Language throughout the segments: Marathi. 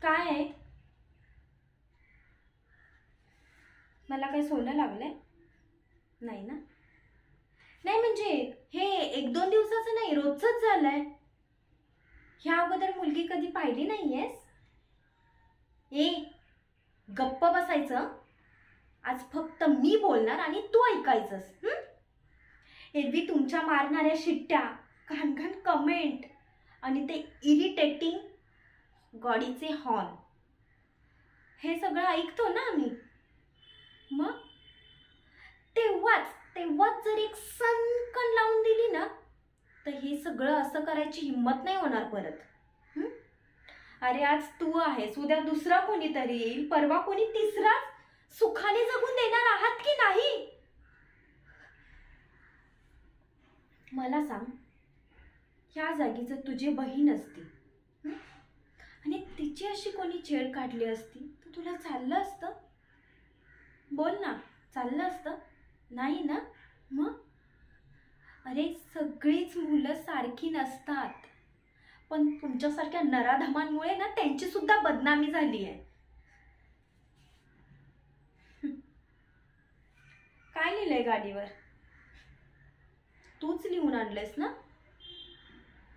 काय आहे? मला काही सोनं लागलंय? नाही ना? नाही म्हणजे हे 1-2 दिवसाचं नाही, रोजचंच झालंय. ह्या अगोदर मुलगी कधी पाहिली नाहीयेस? ए, गप्प बसायचं. आज फक्त मी बोलणार आणि तू ऐकायचंस. एरवी तुमच्या मारणाऱ्या शिट्ट्या, घाणघाण कमेंट आणि ते इरिटेटिंग गाडीचे हॉर्न, हे सगळं ऐकतो ना आम्ही. मग तेव्हाच जर एक सनकन लावून दिली ना, तर हे सगळं असं करायची हिम्मत नाही होणार परत. अरे आज तू आहेस, उद्या दुसरा कोणीतरी येईल, परवा कोणी तिसरा. सुखाने जगून देणार आहात की नाही? मला सांग, ह्या जागी जर तुझी बहीण असती आणि तिची अशी कोणी छेड काढली असती तर तुला चाललं असतं? बोल ना, चाललं असतं? नाही ना? मग अरे सगळीच मुलं सारखी नसतात, पण तुमच्यासारख्या नराधमांमुळे ना त्यांची सुद्धा बदनामी झाली आहे. काय लिहिलंय गाडीवर? तूच लिहून आणलंयस ना?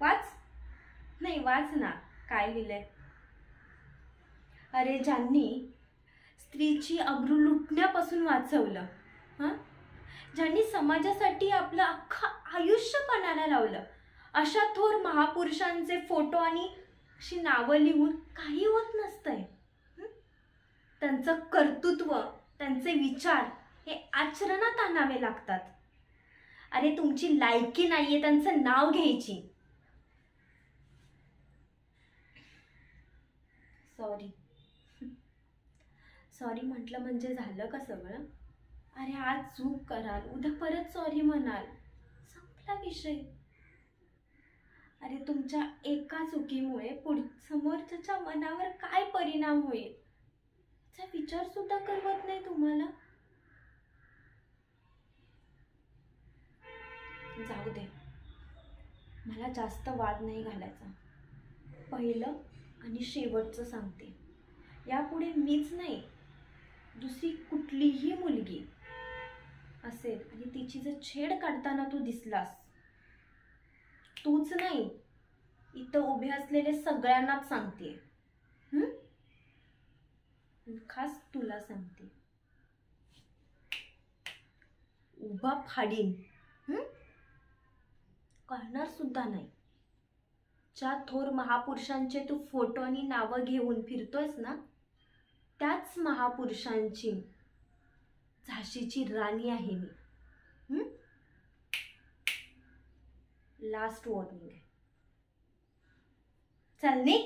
वाच. नाही वाच ना, काय लिहिलंय. अरे ज्यांनी स्त्रीची अब्रू लुटण्यापासून वाचवलं, ज्यांनी समाजासाठी आपलं अख्खं आयुष्य पणाला लावलं, अशा थोर महापुरुषांचे फोटो आणि अशी नावं लिहून काही होत नसतंय. त्यांचं कर्तृत्व, त्यांचे विचार हे आचरणात आणावे लागतात. अरे तुमची लायकी नाहीये त्यांचं नाव घ्यायची. सॉरी म्हटलं म्हणजे झालं का सगळं? अरे आज चूक कराल, उद्या परत सॉरी म्हणाल, संपला विषय. अरे तुमच्या एका चुकीमुळे समोरच्याच्या मनावर काय परिणाम होईल याचा विचार सुद्धा करवत नाही तुम्हाला. जाऊ दे, मला जास्त वाद नाही घालायचा. पहिलं आणि शेवटचं सांगते, यापुढे मीच नाही, दुसरी कुठलीही मुलगी असेल आणि तिची जर छेड काढताना तू दिसलास, तूच नाही इथं उभे असलेले सगळ्यांनाच सांगते, खास तुला सांगते, उभा फाडीन. कळणार सुद्धा नाही. ज्या थोर महापुरुषांचे तू फोटो आणि नावं घेऊन फिरतोयस ना, त्याच महापुरुषांची झाशीची राणी आहे मी. लास्ट वॉर्निंग आहे. चल निघ.